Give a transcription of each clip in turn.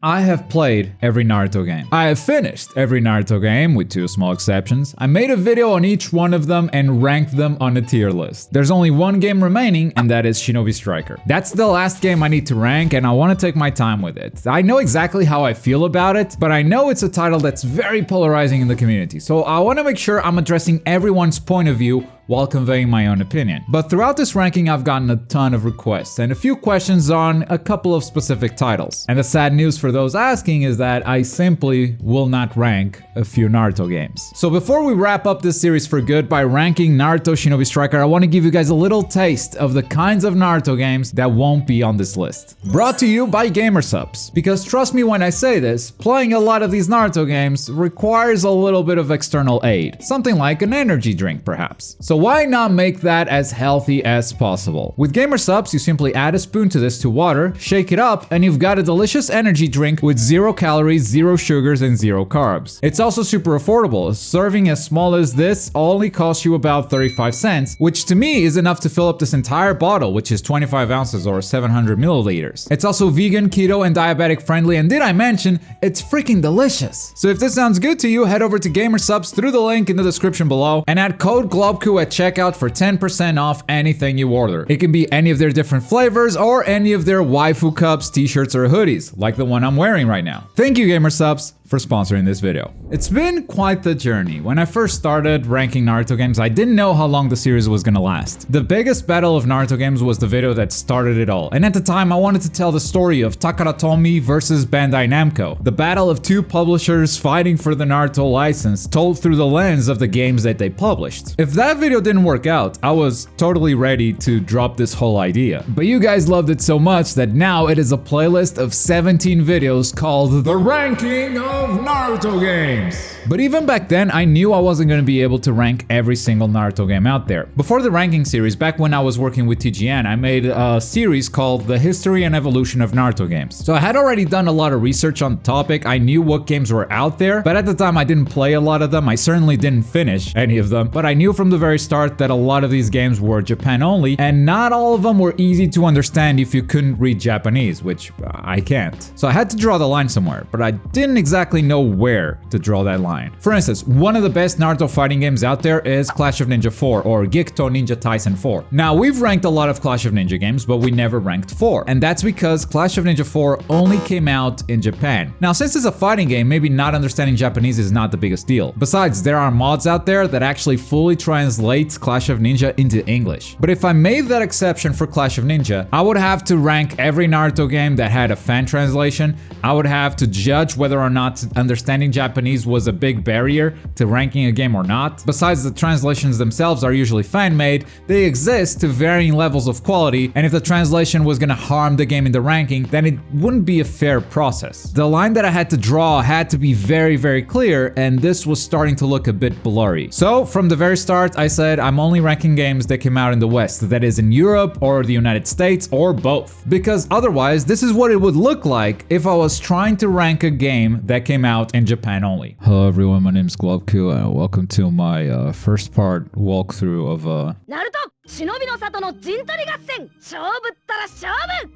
I have played every Naruto game. I have finished every Naruto game, with two small exceptions. I made a video on each one of them and ranked them on a tier list. There's only one game remaining, and that is Shinobi Striker. That's the last game I need to rank, and I want to take my time with it. I know exactly how I feel about it, but I know it's a title that's very polarizing in the community, so I want to make sure I'm addressing everyone's point of view while conveying my own opinion. But throughout this ranking, I've gotten a ton of requests and a few questions on a couple of specific titles. And the sad news for those asking is that I simply will not rank a few Naruto games. So before we wrap up this series for good by ranking Naruto Shinobi Striker, I want to give you guys a little taste of the kinds of Naruto games that won't be on this list. Brought to you by Gamersubs. Because trust me when I say this, playing a lot of these Naruto games requires a little bit of external aid. Something like an energy drink, perhaps. So why not make that as healthy as possible? With Gamersubs, you simply add a spoon to this to water, shake it up, and you've got a delicious energy drink with 0 calories, 0 sugars, and 0 carbs. It's also super affordable. A serving as small as this only costs you about 35 cents, which to me is enough to fill up this entire bottle, which is 25 ounces or 700 milliliters. It's also vegan, keto, and diabetic friendly, and did I mention, it's freaking delicious. So if this sounds good to you, head over to Gamersubs through the link in the description below and add code Globku at checkout for 10% off anything you order. It can be any of their different flavors or any of their waifu cups, t-shirts, or hoodies, like the one I'm wearing right now. Thank you, Gamersubs, for sponsoring this video. It's been quite the journey. When I first started ranking Naruto games, I didn't know how long the series was gonna last. The biggest battle of Naruto games was the video that started it all, and at the time I wanted to tell the story of Takaratomi versus Bandai Namco, the battle of two publishers fighting for the Naruto license, told through the lens of the games that they published. If that video didn't work out, I was totally ready to drop this whole idea. But you guys loved it so much that now it is a playlist of 17 videos called The Ranking of Naruto Games. But even back then, I knew I wasn't going to be able to rank every single Naruto game out there. Before the ranking series, back when I was working with TGN, I made a series called The History and Evolution of Naruto Games. So I had already done a lot of research on the topic, I knew what games were out there, but at the time I didn't play a lot of them, I certainly didn't finish any of them, but I knew from the very start that a lot of these games were Japan only, and not all of them were easy to understand if you couldn't read Japanese, which I can't. So I had to draw the line somewhere, but I didn't exactly know where to draw that line. For instance, one of the best Naruto fighting games out there is Clash of Ninja 4 or Gikto Ninja Taisen 4. Now, we've ranked a lot of Clash of Ninja games, but we never ranked 4. And that's because Clash of Ninja 4 only came out in Japan. Now, since it's a fighting game, maybe not understanding Japanese is not the biggest deal. Besides, there are mods out there that actually fully translate Clash of Ninja into English. But if I made that exception for Clash of Ninja, I would have to rank every Naruto game that had a fan translation. I would have to judge whether or not understanding Japanese was a big barrier to ranking a game or not. Besides, the translations themselves are usually fan-made, they exist to varying levels of quality, and if the translation was gonna harm the game in the ranking, then it wouldn't be a fair process. The line that I had to draw had to be very, very clear, and this was starting to look a bit blurry. So, from the very start, I said I'm only ranking games that came out in the West, that is in Europe or the United States or both. Because otherwise, this is what it would look like if I was trying to rank a game that came out in Japan only. Hello everyone, my name is Globku and welcome to my first part walkthrough of Naruto Shinobi no Sato no Jintori Gassen Shoubu Tara Shoubu!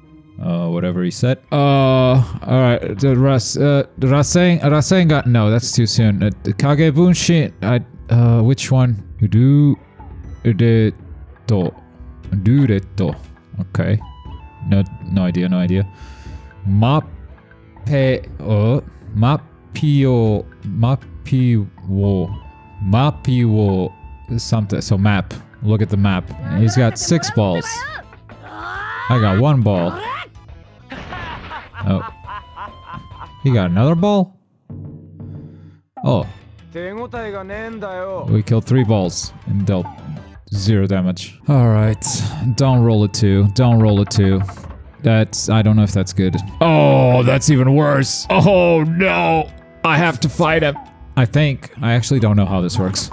Whatever he said. Alright, the Rasengan, no, that's too soon. Kage Bunshin, which one? Dureto. Okay. No idea. Mapiwo something, so map. Look at the map. He's got 6 balls. I got 1 ball. Oh. He got another ball? Oh. We killed 3 balls and dealt 0 damage. Alright. Don't roll a 2. Don't roll a 2. That's... I don't know if that's good. Oh, that's even worse. Oh no! I have to fight him. I think. I actually don't know how this works.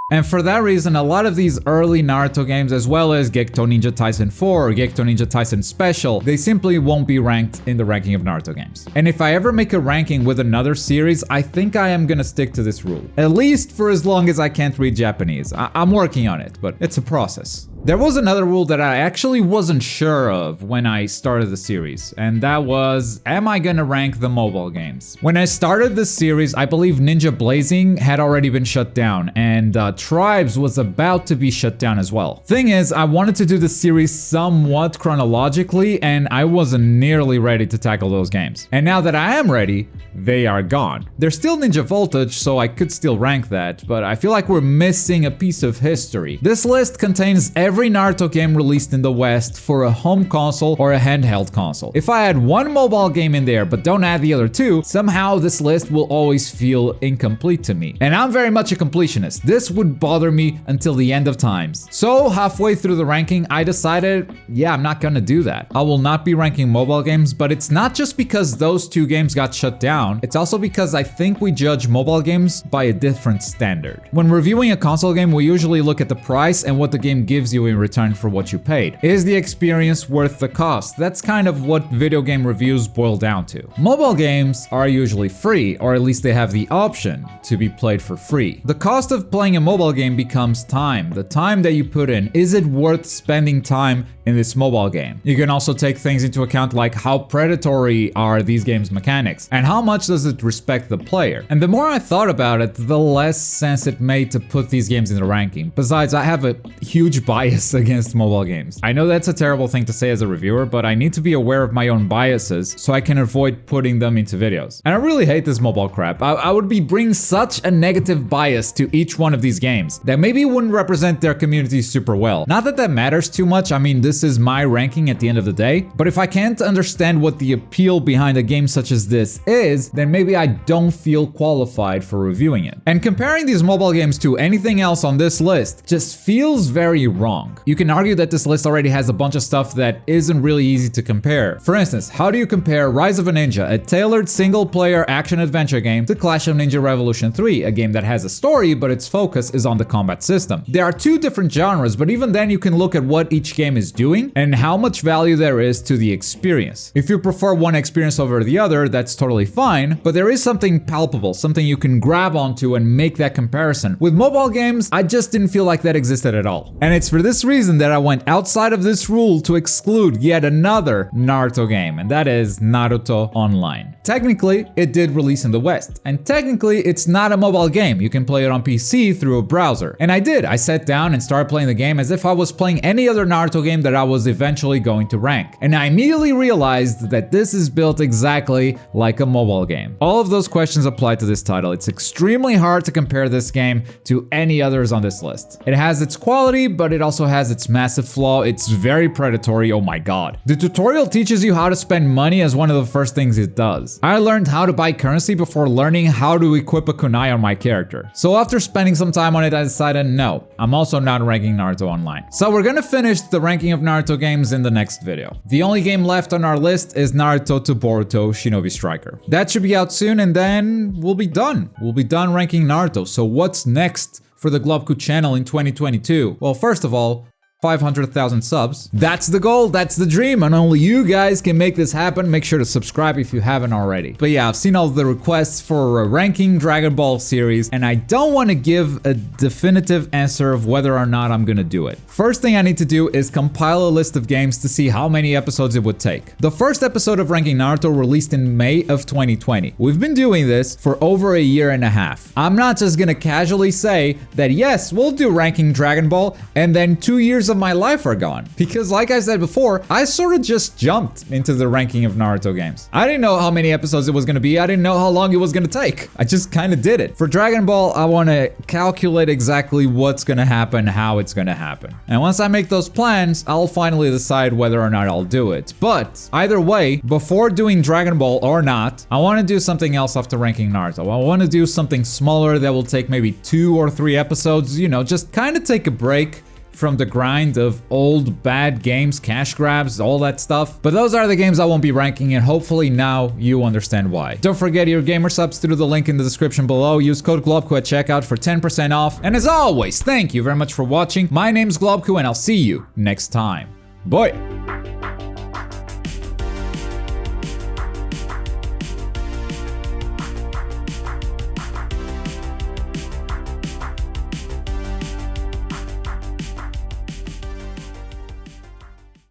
And for that reason, a lot of these early Naruto games, as well as Gikto Ninja Taisen 4 or Gikto Ninja Taisen Special, they simply won't be ranked in the ranking of Naruto games. And if I ever make a ranking with another series, I think I am gonna stick to this rule. At least for as long as I can't read Japanese. I'm working on it, but it's a process. There was another rule that I actually wasn't sure of when I started the series, and that was, am I gonna rank the mobile games? When I started this series, I believe Ninja Blazing had already been shut down, and Tribes was about to be shut down as well. Thing is, I wanted to do the series somewhat chronologically, and I wasn't nearly ready to tackle those games. And now that I am ready, they are gone. There's still Ninja Voltage, so I could still rank that, but I feel like we're missing a piece of history. This list contains every Naruto game released in the West for a home console or a handheld console. If I add one mobile game in there but don't add the other two, somehow this list will always feel incomplete to me. And I'm very much a completionist. This would bother me until the end of times. So halfway through the ranking, I decided, yeah, I'm not gonna do that. I will not be ranking mobile games, but it's not just because those two games got shut down. It's also because I think we judge mobile games by a different standard. When reviewing a console game, we usually look at the price and what the game gives you in return for what you paid. Is the experience worth the cost? That's kind of what video game reviews boil down to. Mobile games are usually free, or at least they have the option to be played for free. The cost of playing a mobile game becomes time. The time that you put in, is it worth spending time in this mobile game? You can also take things into account like how predatory are these games' mechanics, and how much does it respect the player. And the more I thought about it, the less sense it made to put these games in the ranking. Besides, I have a huge bias against mobile games. I know that's a terrible thing to say as a reviewer, but I need to be aware of my own biases so I can avoid putting them into videos. And I really hate this mobile crap. I would be bringing such a negative bias to each one of these games that maybe wouldn't represent their community super well. Not that that matters too much, I mean, this is my ranking at the end of the day, but if I can't understand what the appeal behind a game such as this is, then maybe I don't feel qualified for reviewing it. And comparing these mobile games to anything else on this list just feels very wrong. You can argue that this list already has a bunch of stuff that isn't really easy to compare. For instance, how do you compare Rise of a Ninja, a tailored single-player action-adventure game, to Clash of Ninja Revolution 3, a game that has a story but its focus is on the combat system? There are two different genres, but even then you can look at what each game is doing and how much value there is to the experience. If you prefer one experience over the other, that's totally fine, but there is something palpable, something you can grab onto and make that comparison. With mobile games, I just didn't feel like that existed at all. And it's for this reason that I went outside of this rule to exclude yet another Naruto game, and that is Naruto Online. Technically, it did release in the West, and technically, it's not a mobile game. You can play it on PC through a browser. And I did. I sat down and started playing the game as if I was playing any other Naruto game that I was eventually going to rank. And I immediately realized that this is built exactly like a mobile game. All of those questions apply to this title. It's extremely hard to compare this game to any others on this list. It has its quality, but it also has its massive flaw. It's very predatory, oh my god. The tutorial teaches you how to spend money as one of the first things it does. I learned how to buy currency before learning how to equip a kunai on my character. So after spending some time on it, I decided no, I'm also not ranking Naruto Online. So we're gonna finish the ranking of Naruto games in the next video. The only game left on our list is Naruto to Boruto Shinobi Striker. That should be out soon, and then we'll be done. We'll be done ranking Naruto. So what's next for the Globku channel in 2022? Well, first of all, 500,000 subs. That's the goal, that's the dream, and only you guys can make this happen. Make sure to subscribe if you haven't already. But yeah, I've seen all the requests for a ranking Dragon Ball series, and I don't want to give a definitive answer of whether or not I'm gonna do it. First thing I need to do is compile a list of games to see how many episodes it would take. The first episode of Ranking Naruto released in May of 2020. We've been doing this for over a year and a half. I'm not just gonna casually say that yes, we'll do Ranking Dragon Ball, and then 2 years of my life are gone. Because like I said before, I sort of just jumped into the ranking of Naruto games. I didn't know how many episodes it was going to be. I didn't know how long it was going to take. I just kind of did it. For Dragon Ball, I want to calculate exactly what's going to happen, how it's going to happen. And once I make those plans, I'll finally decide whether or not I'll do it. But either way, before doing Dragon Ball or not, I want to do something else after ranking Naruto. I want to do something smaller that will take maybe 2 or 3 episodes, you know, just kind of take a break from the grind of old bad games, cash grabs, all that stuff. But those are the games I won't be ranking, and hopefully now you understand why. Don't forget your gamer subs through the link in the description below. Use code Globku at checkout for 10% off. And as always, thank you very much for watching. My name's Globku, and I'll see you next time. Bye!